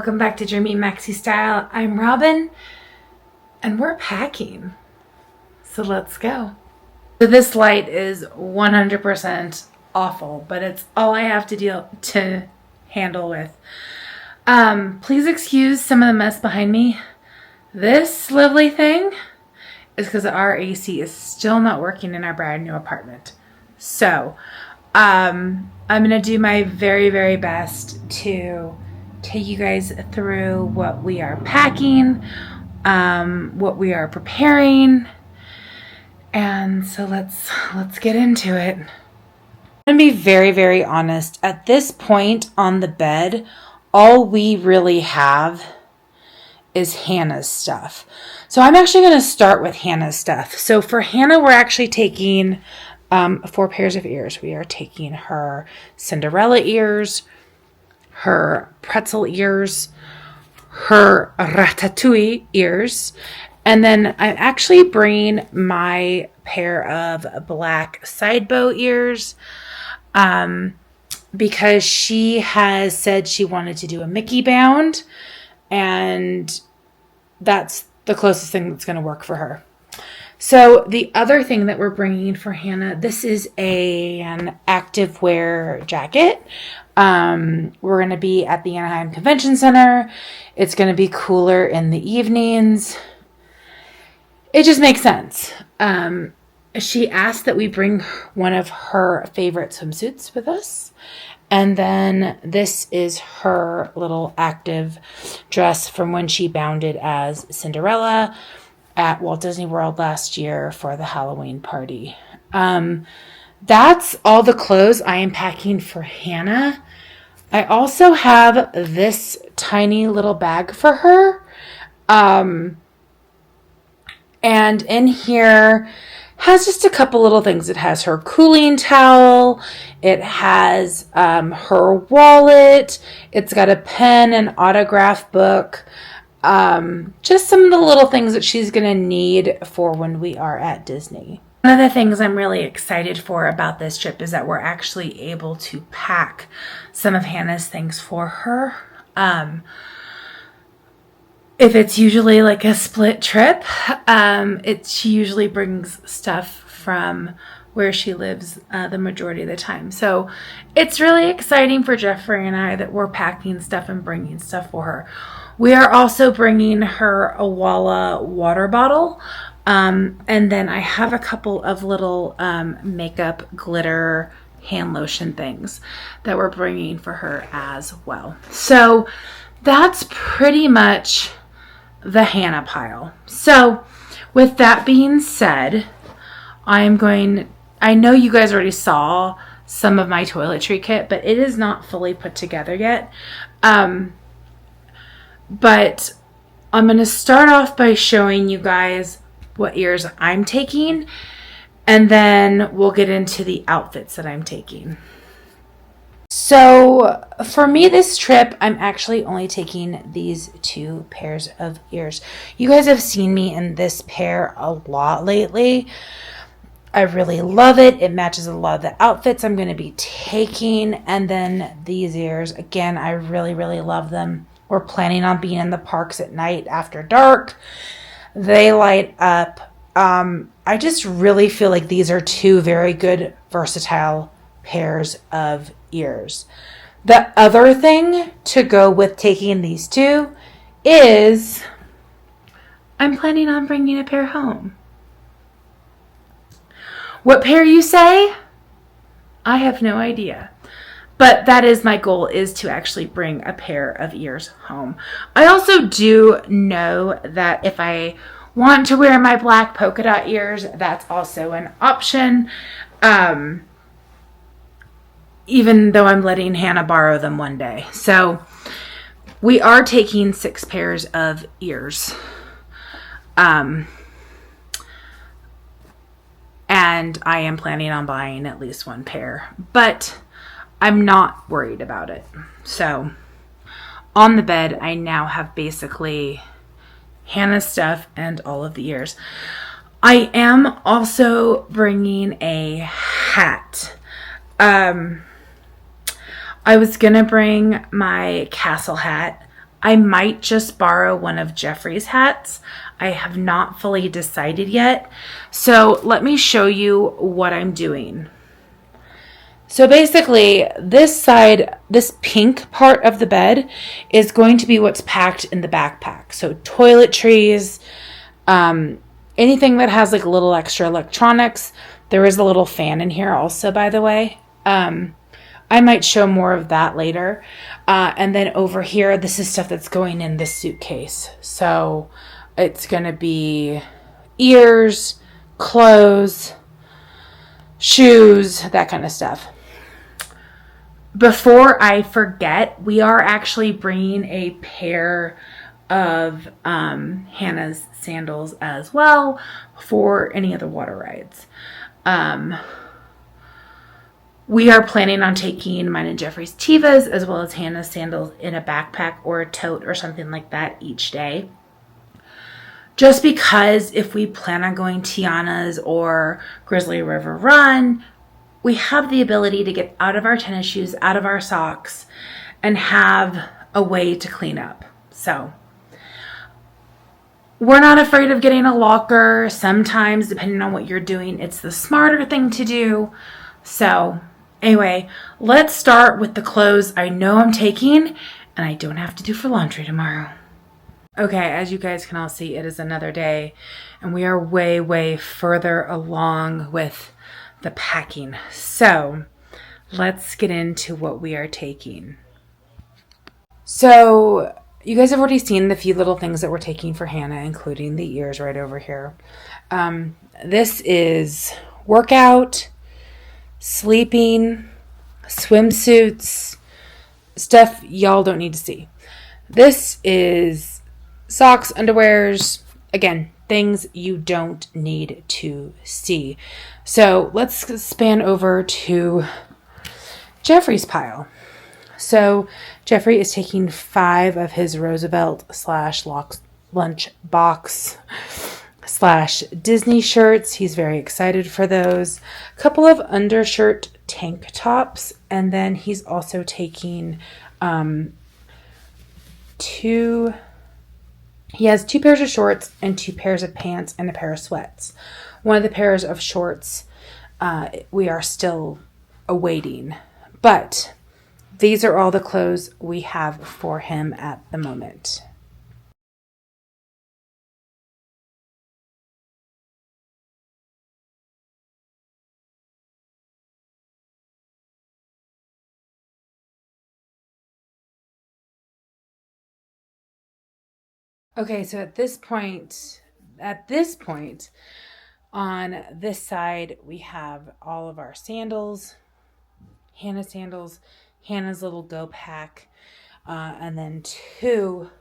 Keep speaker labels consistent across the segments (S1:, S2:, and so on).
S1: Welcome back to Dreamy Maxi Style. I'm Robin and we're packing. So let's go. So this light is 100% awful, but it's all I have to handle with. Please excuse some of the mess behind me. This lovely thing is because our AC is still not working in our brand new apartment. So I'm going to do my very, very best to take you guys through what we are packing, what we are preparing. And so let's get into it. I'm going to be very, very honest. At this point on the bed, all we really have is Hannah's stuff. So I'm actually going to start with Hannah's stuff. So for Hannah, we're actually taking 4 pairs of ears. We are taking her Cinderella ears, her pretzel ears, her ratatouille ears, and then I'm actually bringing my pair of black side bow ears because she has said she wanted to do a Mickey bound, and that's the closest thing that's going to work for her. So the other thing that we're bringing for Hannah, this is an active wear jacket. We're going to be at the Anaheim Convention Center. It's going to be cooler in the evenings. It just makes sense. She asked that we bring one of her favorite swimsuits with us. And then this is her little active dress from when she bounded as Cinderella at Walt Disney World last year for the Halloween party. That's all the clothes I am packing for Hannah. I also have this tiny little bag for her. And in here has just a couple little things. It has her cooling towel. It has her wallet. It's got a pen, an autograph book. Just some of the little things that she's going to need for when we are at Disney. One of the things I'm really excited for about this trip is that we're actually able to pack some of Hannah's things for her. If it's usually like a split trip, she usually brings stuff from where she lives the majority of the time. So it's really exciting for Jeffrey and I that we're packing stuff and bringing stuff for her. We are also bringing her a Walla water bottle. And then I have a couple of little makeup glitter hand lotion things that we're bringing for her as well. So that's pretty much the Hannah pile. So with that being said, I know you guys already saw some of my toiletry kit, but it is not fully put together yet. But I'm going to start off by showing you guys what ears I'm taking, and then we'll get into the outfits that I'm taking. So for me this trip, I'm actually only taking these 2 pairs of ears. You guys have seen me in this pair a lot lately. I really love it. It matches a lot of the outfits I'm going to be taking. And then these ears, again, I really, really love them. We're planning on being in the parks at night after dark. They light up. I just really feel like these are 2 very good, versatile pairs of ears. The other thing to go with taking these 2 is I'm planning on bringing a pair home. What pair, you say? I have no idea. But that is my goal, is to actually bring a pair of ears home. I also do know that if I want to wear my black polka dot ears, that's also an option. Even though I'm letting Hannah borrow them one day. So we are taking 6 pairs of ears. And I am planning on buying at least 1 pair, but I'm not worried about it. So on the bed, I now have basically Hannah's stuff and all of the ears. I am also bringing a hat. I was going to bring my castle hat. I might just borrow one of Jeffrey's hats. I have not fully decided yet. So let me show you what I'm doing. So basically, this side, this pink part of the bed is going to be what's packed in the backpack. So toiletries, anything that has like a little extra electronics. There is a little fan in here also, by the way. I might show more of that later. And then over here, this is stuff that's going in this suitcase. So it's going to be ears, clothes, shoes, that kind of stuff. Before I forget, we are actually bringing a pair of Hannah's sandals as well for any of the water rides. We are planning on taking mine and Jeffrey's Tivas as well as Hannah's sandals in a backpack or a tote or something like that each day. Just because if we plan on going Tiana's or Grizzly River Run, we have the ability to get out of our tennis shoes, out of our socks, and have a way to clean up. So we're not afraid of getting a locker. Sometimes, depending on what you're doing, it's the smarter thing to do. So anyway, let's start with the clothes I know I'm taking and I don't have to do for laundry tomorrow. Okay, as you guys can all see, it is another day and we are way, way further along with the packing. So let's get into what we are taking. So you guys have already seen the few little things that we're taking for Hannah, including the ears right over here. This is workout, sleeping, swimsuits, stuff y'all don't need to see. This is socks, underwears, again, things you don't need to see. So let's span over to Jeffrey's pile. So Jeffrey is taking 5 of his Roosevelt / lunch box / Disney shirts. He's very excited for those. A couple of undershirt tank tops. And then he's also taking he has 2 pairs of shorts and 2 pairs of pants and a pair of sweats. One of the pairs of shorts we are still awaiting. But these are all the clothes we have for him at the moment. Okay, so at this point, on this side, we have all of our sandals, Hannah's little go pack, and then 2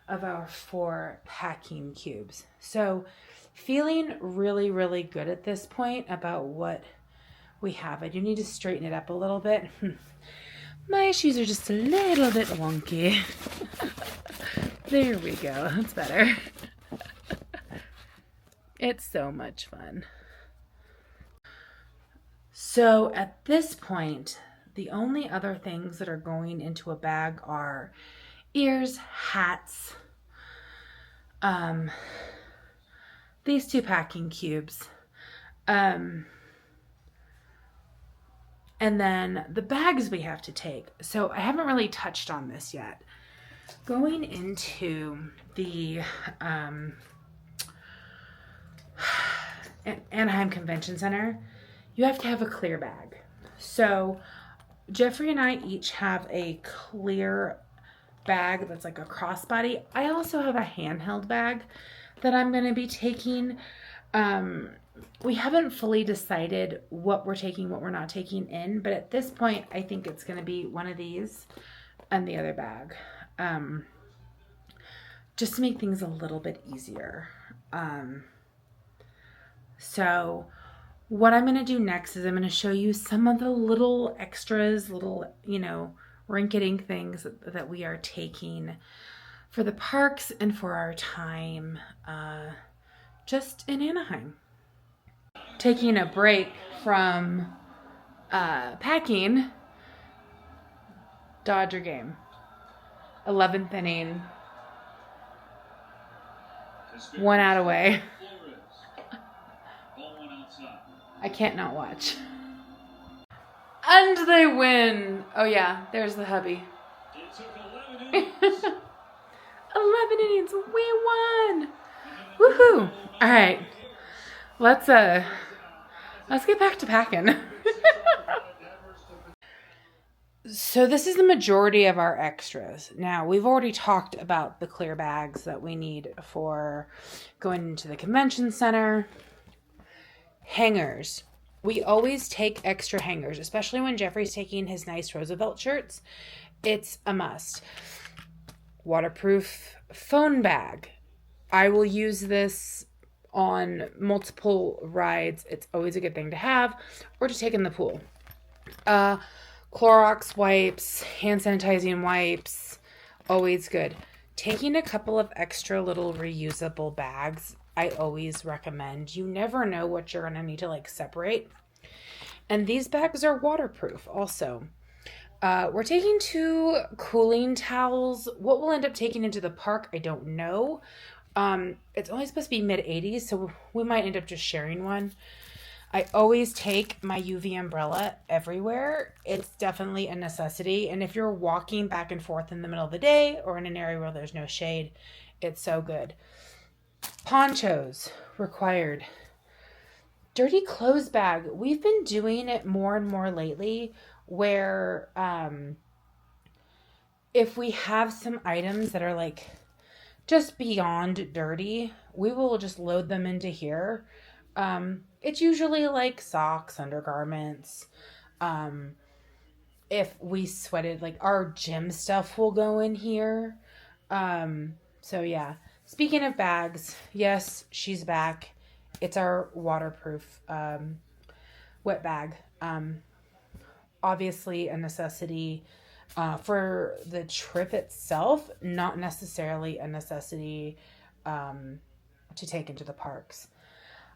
S1: of our 4 packing cubes. So feeling really, really good at this point about what we have. I do need to straighten it up a little bit. My shoes are just a little bit wonky. There we go. That's better. It's so much fun. So at this point, the only other things that are going into a bag are ears, hats, these 2 packing cubes, and then the bags we have to take. So I haven't really touched on this yet. Going into the Anaheim Convention Center, you have to have a clear bag. So Jeffrey and I each have a clear bag that's like a crossbody. I also have a handheld bag that I'm going to be taking. We haven't fully decided what we're taking, what we're not taking in, but at this point, I think it's going to be one of these and the other bag, just to make things a little bit easier. So what I'm going to do next is I'm going to show you some of the little extras, little, rinketing things that we are taking for the parks and for our time just in Anaheim. Taking a break from packing, Dodger game. 11th inning. 1 out away. I can't not watch. And they win. Oh yeah, there's the hubby. 11 innings. We won. Woohoo. All right. Let's get back to packing. So this is the majority of our extras. Now, we've already talked about the clear bags that we need for going into the convention center. Hangers. We always take extra hangers, especially when Jeffrey's taking his nice Roosevelt shirts. It's a must. Waterproof phone bag. I will use this on multiple rides. It's always a good thing to have or to take in the pool. Clorox wipes, hand sanitizing wipes, always good. Taking a couple of extra little reusable bags, I always recommend. You never know what you're going to need to like separate. And these bags are waterproof also. We're taking 2 cooling towels. What we'll end up taking into the park, I don't know. It's only supposed to be mid-80s, so we might end up just sharing one. I always take my UV umbrella everywhere. It's definitely a necessity. And if you're walking back and forth in the middle of the day or in an area where there's no shade, it's so good. Ponchos required. Dirty clothes bag. We've been doing it more and more lately where if we have some items that are like just beyond dirty, we will just load them into here. It's usually like socks, undergarments. If we sweated, like our gym stuff will go in here. So yeah. Speaking of bags, yes, she's back. It's our waterproof wet bag. Obviously a necessity for the trip itself, not necessarily a necessity to take into the parks.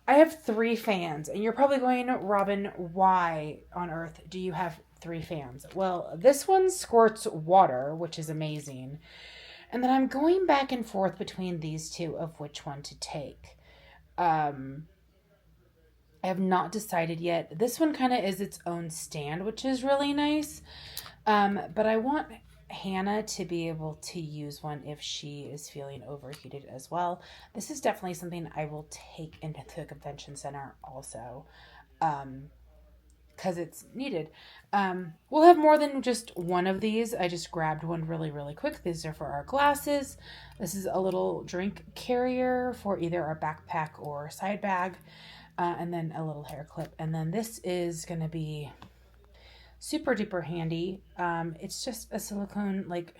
S1: I have 3 fans, and you're probably going, Robin, why on earth do you have 3 fans? Well, this one squirts water, which is amazing. And then I'm going back and forth between these 2 of which one to take. I have not decided yet. This one kind of is its own stand, which is really nice. But I want Hannah to be able to use one if she is feeling overheated as well. This is definitely something I will take into the convention center also, because it's needed. We'll have more than just one of these. I just grabbed one really, really quick. These are for our glasses. This is a little drink carrier for either our backpack or side bag, and then a little hair clip. And then this is going to be super duper handy. It's just a silicone like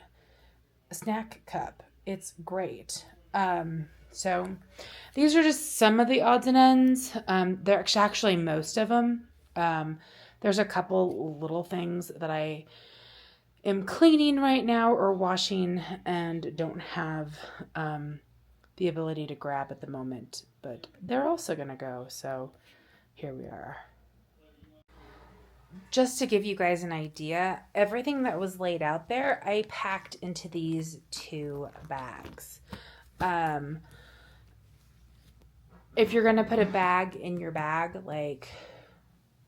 S1: a snack cup. It's great. So these are just some of the odds and ends. They're actually most of them. There's a couple little things that I am cleaning right now or washing and don't have the ability to grab at the moment, but they're also gonna go. So here we are. Just to give you guys an idea, everything that was laid out there, I packed into these 2 bags. If you're going to put a bag in your bag, like,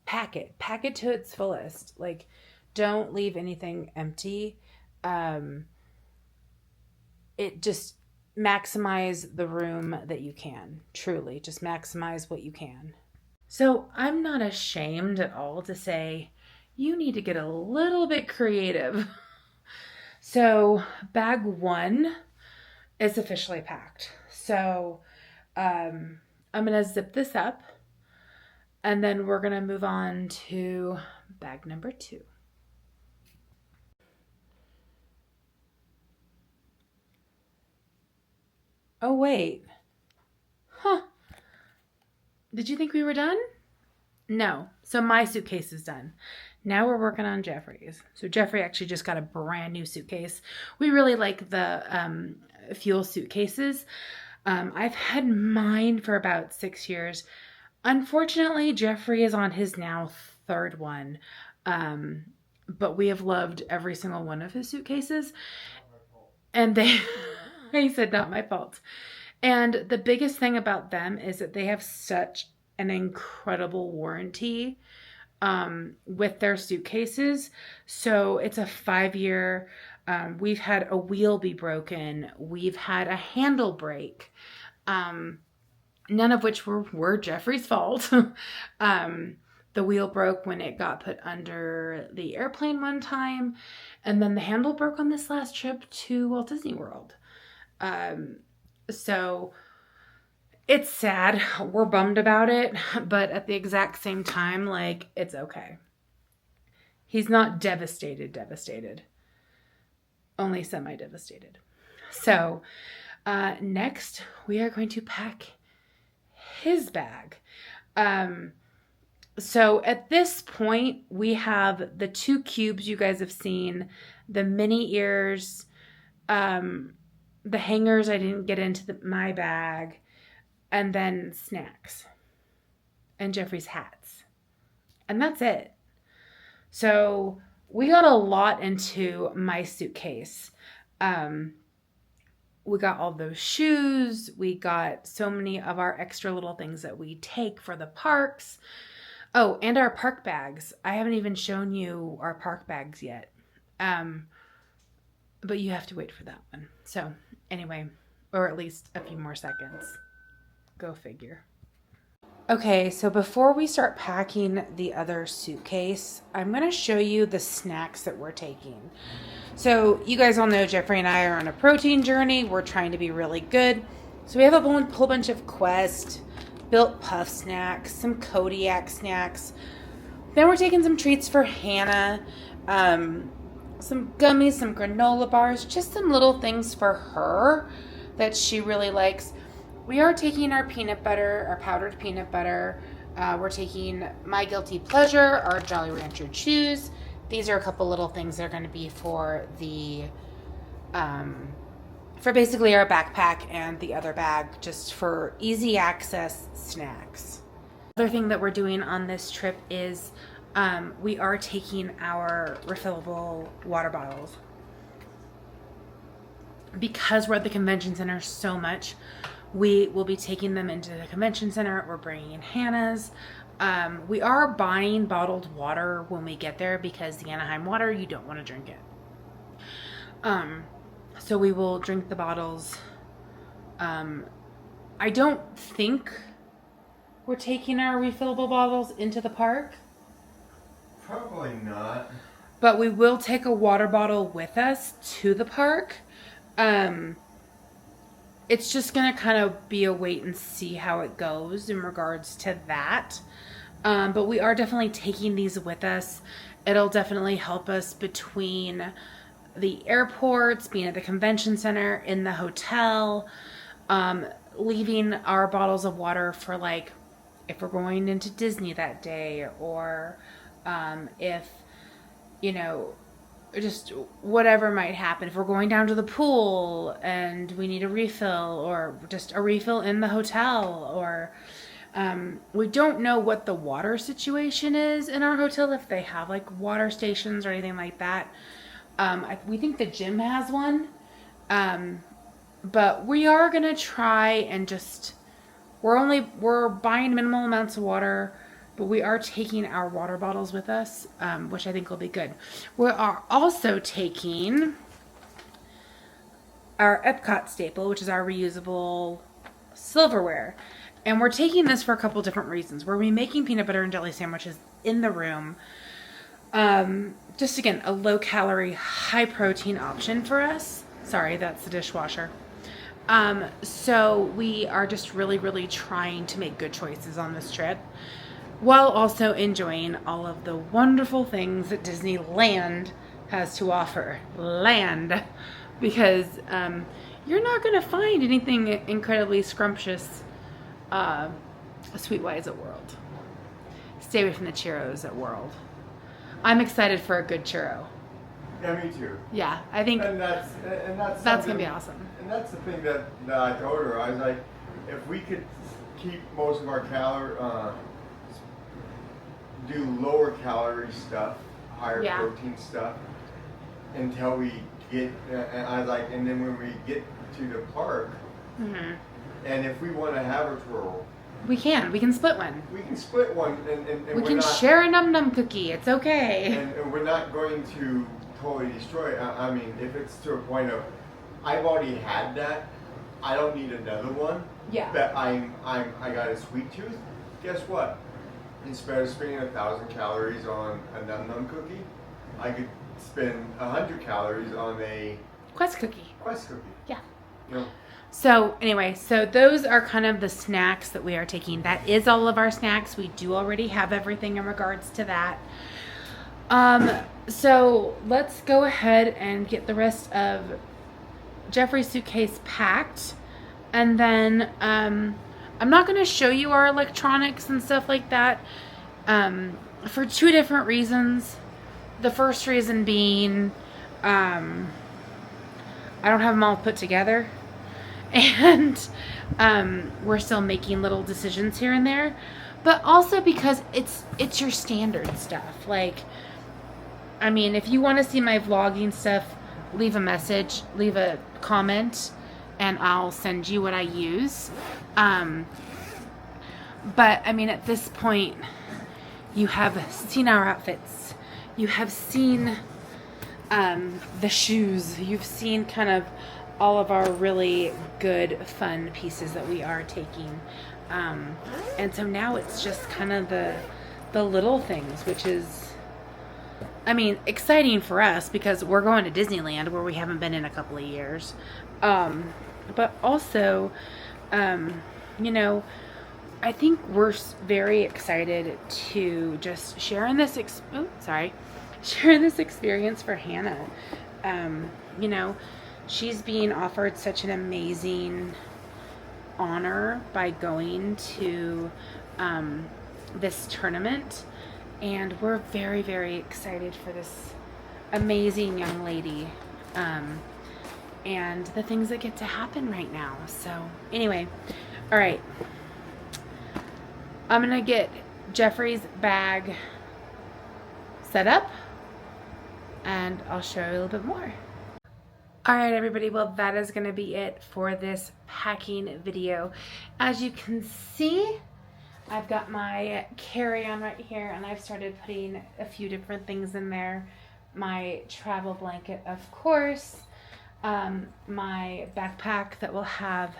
S1: pack it to its fullest. Like, don't leave anything empty. It just maximize the room that you can. Truly, just maximize what you can. So I'm not ashamed at all to say you need to get a little bit creative. So bag 1 is officially packed. So I'm going to zip this up and then we're going to move on to bag number 2. Oh, wait. Huh. Did you think we were done? No. So my suitcase is done. Now we're working on Jeffrey's. So Jeffrey actually just got a brand new suitcase. We really like the fuel suitcases. I've had mine for about 6 years. Unfortunately, Jeffrey is on his now 3rd one. But we have loved every single one of his suitcases. And they, he said, not my fault. And the biggest thing about them is that they have such an incredible warranty with their suitcases. So it's a 5-year. We've had a wheel be broken. We've had a handle break. None of which were Jeffrey's fault. The wheel broke when it got put under the airplane one time. And then the handle broke on this last trip to Walt Disney World. So it's sad. We're bummed about it. But at the exact same time, like, it's okay. He's not devastated. Only semi-devastated. So next, we are going to pack his bag. So at this point, we have the 2 cubes you guys have seen, the mini ears, the hangers I didn't get into my bag, and then snacks and Jeffrey's hats. And that's it. So we got a lot into my suitcase. We got all those shoes. We got so many of our extra little things that we take for the parks. Oh, and our park bags. I haven't even shown you our park bags yet. But you have to wait for that one. So anyway, or at least a few more seconds. Go figure. Okay, so before we start packing the other suitcase, I'm going to show you the snacks that we're taking. So you guys all know Jeffrey and I are on a protein journey. We're trying to be really good. So we have a whole bunch of Quest, Built Puff snacks, some Kodiak snacks. Then we're taking some treats for Hannah, some gummies, some granola bars, just some little things for her that she really likes. We are taking our peanut butter, our powdered peanut butter. We're taking My Guilty Pleasure, our Jolly Rancher Chews. These are a couple little things that are going to be for the, for basically our backpack and the other bag, just for easy access snacks. Other thing that we're doing on this trip is we are taking our refillable water bottles. Because we're at the convention center so much, we will be taking them into the convention center. We're bringing in Hannah's. We are buying bottled water when we get there because the Anaheim water, you don't want to drink it. So we will drink the bottles. I don't think we're taking our refillable bottles into the park.
S2: Probably not.
S1: But we will take a water bottle with us to the park. It's just going to kind of be a wait and see how it goes in regards to that. But we are definitely taking these with us. It'll definitely help us between the airports, being at the convention center, in the hotel, leaving our bottles of water for, like, if we're going into Disney that day, or if, you know, just whatever might happen. If we're going down to the pool and we need a refill, or just a refill in the hotel, or we don't know what the water situation is in our hotel, if they have like water stations or anything like that. We think the gym has one, but we are gonna try and just, we're buying minimal amounts of water, but we are taking our water bottles with us, which I think will be good. We are also taking our Epcot staple, which is our reusable silverware. And we're taking this for a couple different reasons. We're making peanut butter and jelly sandwiches in the room. Just again, a low calorie, high protein option for us. Sorry, that's the dishwasher. So we are just really, really trying to make good choices on this trip, while also enjoying all of the wonderful things that Disneyland has to offer. Land. Because you're not going to find anything incredibly scrumptious sweet-wise at World. Stay away from the churros at World. I'm excited for a good churro.
S2: Yeah, me too.
S1: Yeah, I think
S2: and that's
S1: going to be awesome.
S2: And that's the thing that I told her. I was like, if we could keep most of our do lower calorie stuff, higher protein stuff, until we get, and I was like, and then when we get to the park, and if we want to have a twirl,
S1: we can split one.
S2: We can split one, and
S1: we can share a num num cookie. It's okay.
S2: And we're not going to totally destroy it. I mean, if it's to a point of, I've already had that, I don't need another one.
S1: Yeah.
S2: But I got a sweet tooth. Guess what? Instead of spending 1,000 calories on a num num cookie, I could spend 100 calories on a
S1: Quest cookie. Yeah.
S2: You know.
S1: So anyway, so those are kind of the snacks that we are taking. That is all of our snacks. We do already have everything in regards to that. So let's go ahead and get the rest of Jeffrey's suitcase packed. And then I'm not going to show you our electronics and stuff like that for two different reasons. The first reason being I don't have them all put together. And we're still making little decisions here and there, but also because it's your standard stuff. Like, I mean, if you want to see my vlogging stuff, leave a message, leave a comment, and I'll send you what I use. But I mean, at this point, you have seen our outfits, you have seen the shoes, you've seen kind of all of our really good fun pieces that we are taking, and so now it's just kind of the little things, which is, I mean, exciting for us because we're going to Disneyland where we haven't been in a couple of years, but also you know, I think we're very excited to just sharing this sharing this experience for Hannah. You know, she's being offered such an amazing honor by going to this tournament, and we're very, very excited for this amazing young lady and the things that get to happen right now. So anyway, all right, I'm gonna get Jeffrey's bag set up and I'll show you a little bit more. Alright everybody, well that is going to be it for this packing video. As you can see, I've got my carry-on right here and I've started putting a few different things in there. My travel blanket, of course, my backpack that will have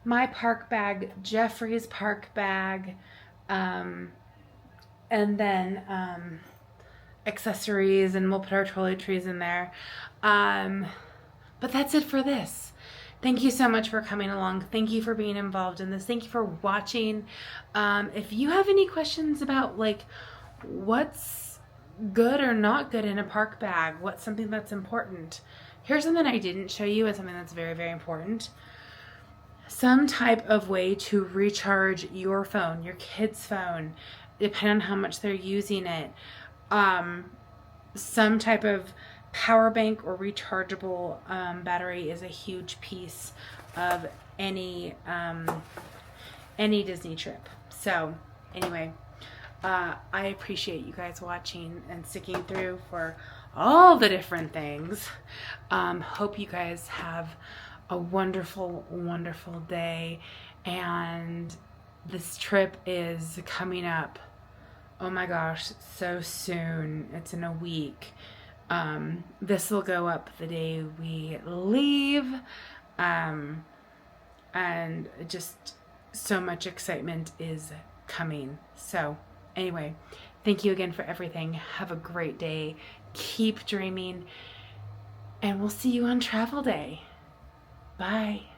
S1: my park bag, Jeffrey's park bag, and then accessories, and we'll put our toiletries in there. But that's it for this. Thank you so much for coming along. Thank you for being involved in this. Thank you for watching. If you have any questions about like what's good or not good in a park bag, what's something that's important, here's something I didn't show you and something that's very, very important. Some type of way to recharge your phone, your kid's phone, depending on how much they're using it. Some type of power bank or rechargeable battery is a huge piece of any Disney trip. So anyway, I appreciate you guys watching and sticking through for all the different things. Hope you guys have a wonderful, wonderful day, and this trip is coming up, oh my gosh, so soon. It's in a week. This will go up the day we leave, and just so much excitement is coming. So anyway, thank you again for everything. Have a great day. Keep dreaming, and we'll see you on travel day. Bye.